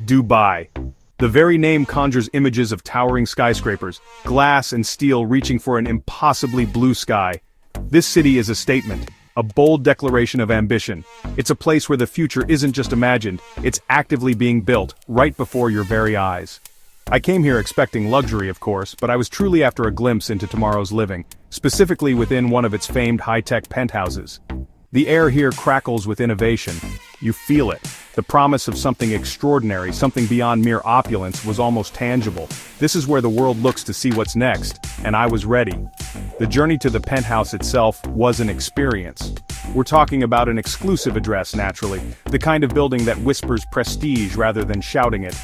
Dubai. The very name conjures images of towering skyscrapers, glass and steel reaching for an impossibly blue sky. This city is a statement, a bold declaration of ambition. It's a place where the future isn't just imagined, it's actively being built, right before your very eyes. I came here expecting luxury, of course, but I was truly after a glimpse into tomorrow's living, specifically within one of its famed high-tech penthouses. The air here crackles with innovation. You feel it. The promise of something extraordinary, something beyond mere opulence, was almost tangible. This is where the world looks to see what's next, and I was ready. The journey to the penthouse itself was an experience. We're talking about an exclusive address, naturally, the kind of building that whispers prestige rather than shouting it.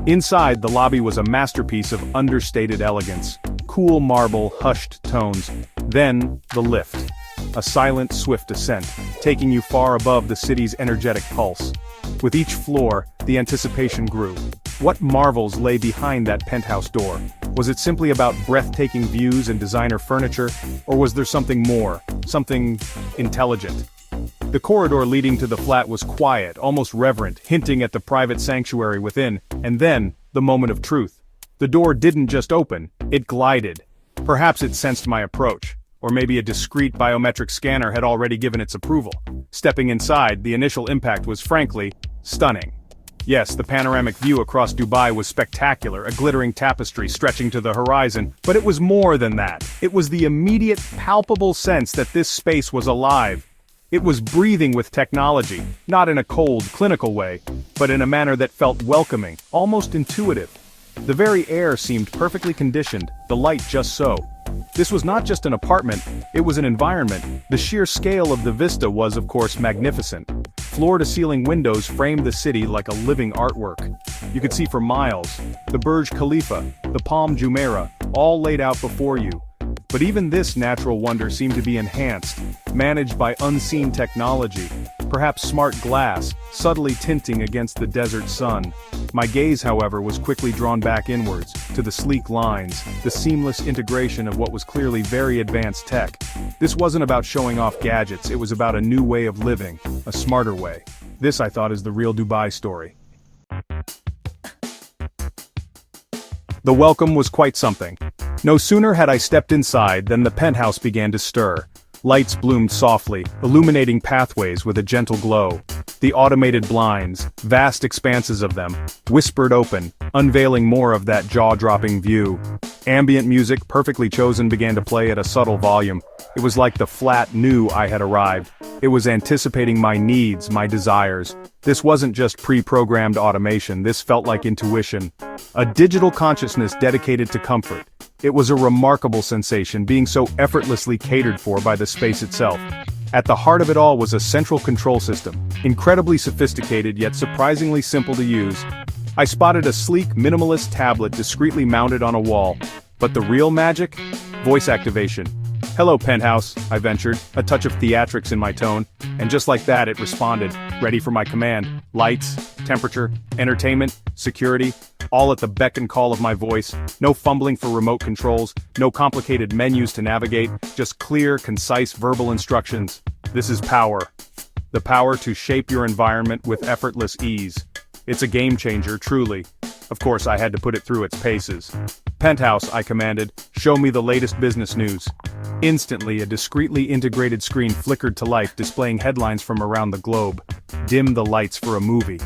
Inside, the lobby was a masterpiece of understated elegance. Cool marble, hushed tones. Then, the lift. A silent, swift ascent, taking you far above the city's energetic pulse. With each floor, the anticipation grew. What marvels lay behind that penthouse door? Was it simply about breathtaking views and designer furniture, or was there something more, something intelligent? The corridor leading to the flat was quiet, almost reverent, hinting at the private sanctuary within, and then, the moment of truth. The door didn't just open, it glided. Perhaps it sensed my approach. Or maybe a discreet biometric scanner had already given its approval. Stepping inside, the initial impact was frankly, stunning. Yes, the panoramic view across Dubai was spectacular, a glittering tapestry stretching to the horizon, but it was more than that. It was the immediate, palpable sense that this space was alive. It was breathing with technology, not in a cold, clinical way, but in a manner that felt welcoming, almost intuitive. The very air seemed perfectly conditioned, the light just so. This was not just an apartment, it was an environment. The sheer scale of the vista was, of course, magnificent. Floor-to-ceiling windows framed the city like a living artwork. You could see for miles. The Burj Khalifa, the Palm Jumeirah, all laid out before you. But even this natural wonder seemed to be enhanced, managed by unseen technology. Perhaps smart glass, subtly tinting against the desert sun. My gaze, however, was quickly drawn back inwards, to the sleek lines, the seamless integration of what was clearly very advanced tech. This wasn't about showing off gadgets, it was about a new way of living, a smarter way. This, I thought, is the real Dubai story. The welcome was quite something. No sooner had I stepped inside than the penthouse began to stir. Lights bloomed softly, illuminating pathways with a gentle glow. The automated blinds, vast expanses of them, whispered open, unveiling more of that jaw-dropping view. Ambient music, perfectly chosen, began to play at a subtle volume. It was like the flat knew I had arrived. It was anticipating my needs, my desires. This wasn't just pre-programmed automation, this felt like intuition. A digital consciousness dedicated to comfort. It was a remarkable sensation, being so effortlessly catered for by the space itself. At the heart of it all was a central control system, incredibly sophisticated yet surprisingly simple to use. I spotted a sleek, minimalist tablet discreetly mounted on a wall. But the real magic? Voice activation. "Hello, Penthouse," I ventured, a touch of theatrics in my tone, and just like that it responded, ready for my command. Lights, temperature, entertainment, security, all at the beck and call of my voice. No fumbling for remote controls, no complicated menus to navigate, just clear, concise verbal instructions. This is power. The power to shape your environment with effortless ease. It's a game changer, truly. Of course, I had to put it through its paces. "Penthouse," I commanded, "show me the latest business news." Instantly, a discreetly integrated screen flickered to life, displaying headlines from around the globe. "Dim the lights for a movie."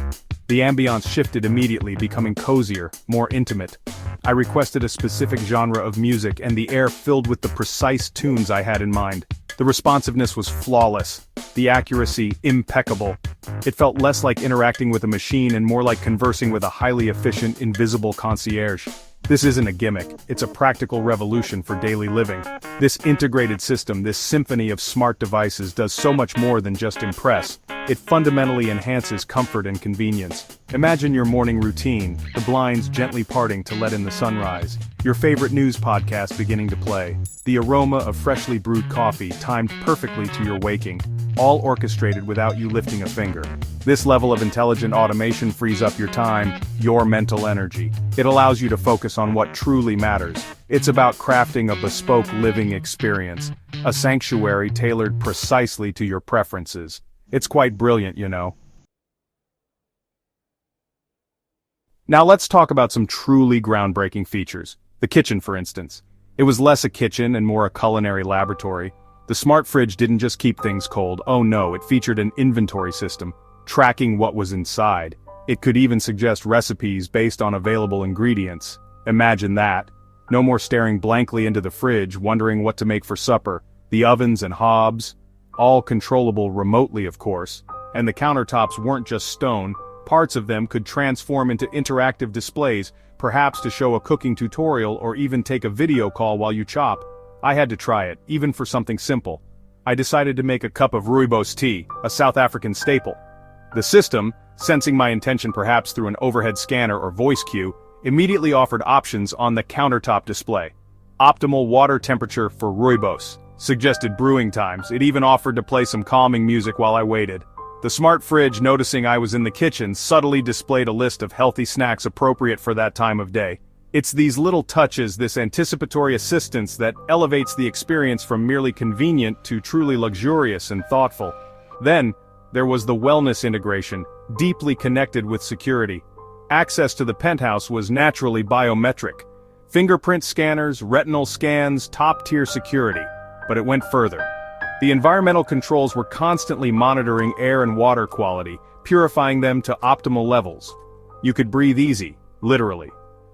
The ambiance shifted immediately, becoming cozier, more intimate. I requested a specific genre of music, and the air filled with the precise tunes I had in mind. The responsiveness was flawless. The accuracy, impeccable. It felt less like interacting with a machine and more like conversing with a highly efficient, invisible concierge. This isn't a gimmick, it's a practical revolution for daily living. This integrated system, this symphony of smart devices does so much more than just impress. It fundamentally enhances comfort and convenience. Imagine your morning routine, the blinds gently parting to let in the sunrise, your favorite news podcast beginning to play, the aroma of freshly brewed coffee timed perfectly to your waking, all orchestrated without you lifting a finger. This level of intelligent automation frees up your time, your mental energy. It allows you to focus on what truly matters. It's about crafting a bespoke living experience, a sanctuary tailored precisely to your preferences. It's quite brilliant, you know. Now let's talk about some truly groundbreaking features. The kitchen, for instance. It was less a kitchen and more a culinary laboratory. The smart fridge didn't just keep things cold, oh no, it featured an inventory system, tracking what was inside. It could even suggest recipes based on available ingredients. Imagine that. No more staring blankly into the fridge, wondering what to make for supper. The ovens and hobs, all controllable remotely of course, and the countertops weren't just stone, parts of them could transform into interactive displays, perhaps to show a cooking tutorial or even take a video call while you chop. I had to try it, even for something simple. I decided to make a cup of rooibos tea, a South African staple. The system, sensing my intention perhaps through an overhead scanner or voice cue, immediately offered options on the countertop display. Optimal water temperature for rooibos, suggested brewing times, it even offered to play some calming music while I waited. The smart fridge, noticing I was in the kitchen, subtly displayed a list of healthy snacks appropriate for that time of day. It's these little touches, this anticipatory assistance, that elevates the experience from merely convenient to truly luxurious and thoughtful. Then, there was the wellness integration, deeply connected with security. Access to the penthouse was naturally biometric. Fingerprint scanners, retinal scans, top-tier security. But it went further. The environmental controls were constantly monitoring air and water quality, purifying them to optimal levels. You could breathe easy, literally.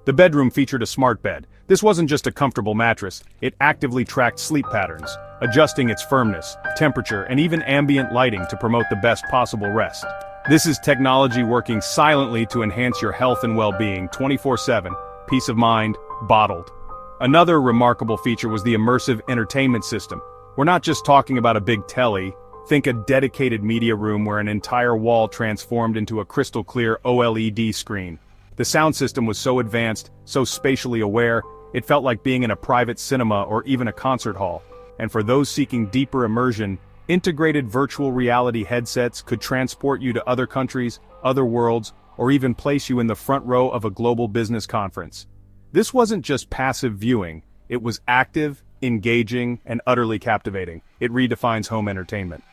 The bedroom featured a smart bed. This wasn't just a comfortable mattress, it actively tracked sleep patterns, adjusting its firmness, temperature, and even ambient lighting to promote the best possible rest. This is technology working silently to enhance your health and well-being 24/7, peace of mind, bottled. Another remarkable feature was the immersive entertainment system. We're not just talking about a big telly, think a dedicated media room where an entire wall transformed into a crystal-clear OLED screen. The sound system was so advanced, so spatially aware, it felt like being in a private cinema or even a concert hall. And for those seeking deeper immersion, integrated virtual reality headsets could transport you to other countries, other worlds, or even place you in the front row of a global business conference. This wasn't just passive viewing, it was active, engaging, and utterly captivating. It redefines home entertainment.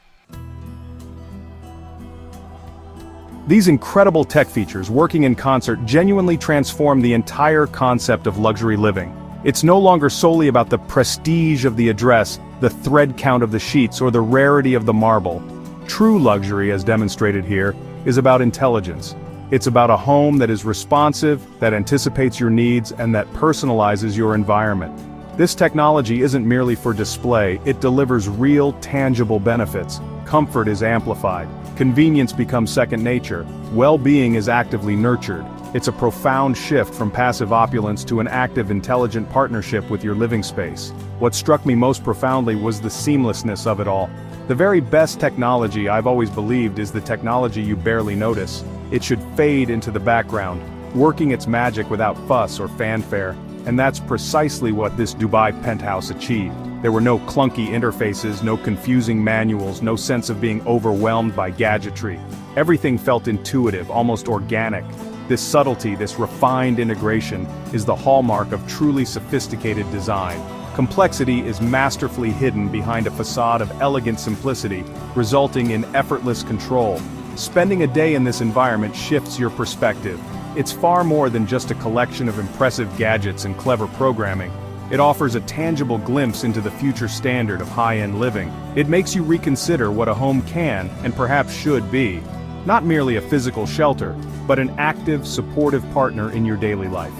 These incredible tech features working in concert genuinely transform the entire concept of luxury living. It's no longer solely about the prestige of the address, the thread count of the sheets, or the rarity of the marble. True luxury, as demonstrated here, is about intelligence. It's about a home that is responsive, that anticipates your needs, and that personalizes your environment. This technology isn't merely for display, it delivers real, tangible benefits. Comfort is amplified. Convenience becomes second nature. Well-being is actively nurtured. It's a profound shift from passive opulence to an active, intelligent partnership with your living space. What struck me most profoundly was the seamlessness of it all. The very best technology, I've always believed, is the technology you barely notice. It should fade into the background, working its magic without fuss or fanfare. And that's precisely what this Dubai penthouse achieved. There were no clunky interfaces, no confusing manuals, no sense of being overwhelmed by gadgetry. Everything felt intuitive, almost organic. This subtlety, this refined integration, is the hallmark of truly sophisticated design. Complexity is masterfully hidden behind a facade of elegant simplicity, resulting in effortless control. Spending a day in this environment shifts your perspective. It's far more than just a collection of impressive gadgets and clever programming. It offers a tangible glimpse into the future standard of high-end living. It makes you reconsider what a home can, and perhaps should be. Not merely a physical shelter, but an active, supportive partner in your daily life.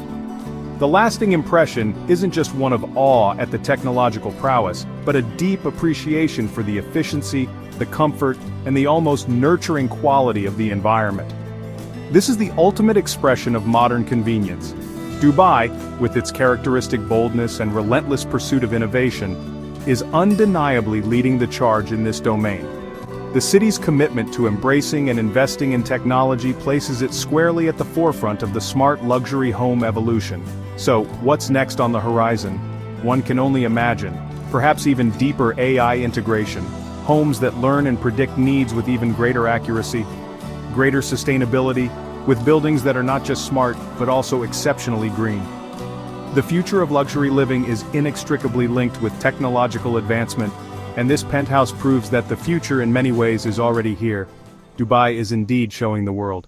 The lasting impression isn't just one of awe at the technological prowess, but a deep appreciation for the efficiency, the comfort, and the almost nurturing quality of the environment. This is the ultimate expression of modern convenience. Dubai, with its characteristic boldness and relentless pursuit of innovation, is undeniably leading the charge in this domain. The city's commitment to embracing and investing in technology places it squarely at the forefront of the smart luxury home evolution. So, what's next on the horizon? One can only imagine. Perhaps even deeper AI integration, homes that learn and predict needs with even greater accuracy, greater sustainability, with buildings that are not just smart, but also exceptionally green. The future of luxury living is inextricably linked with technological advancement, and this penthouse proves that the future in many ways is already here. Dubai is indeed showing the world.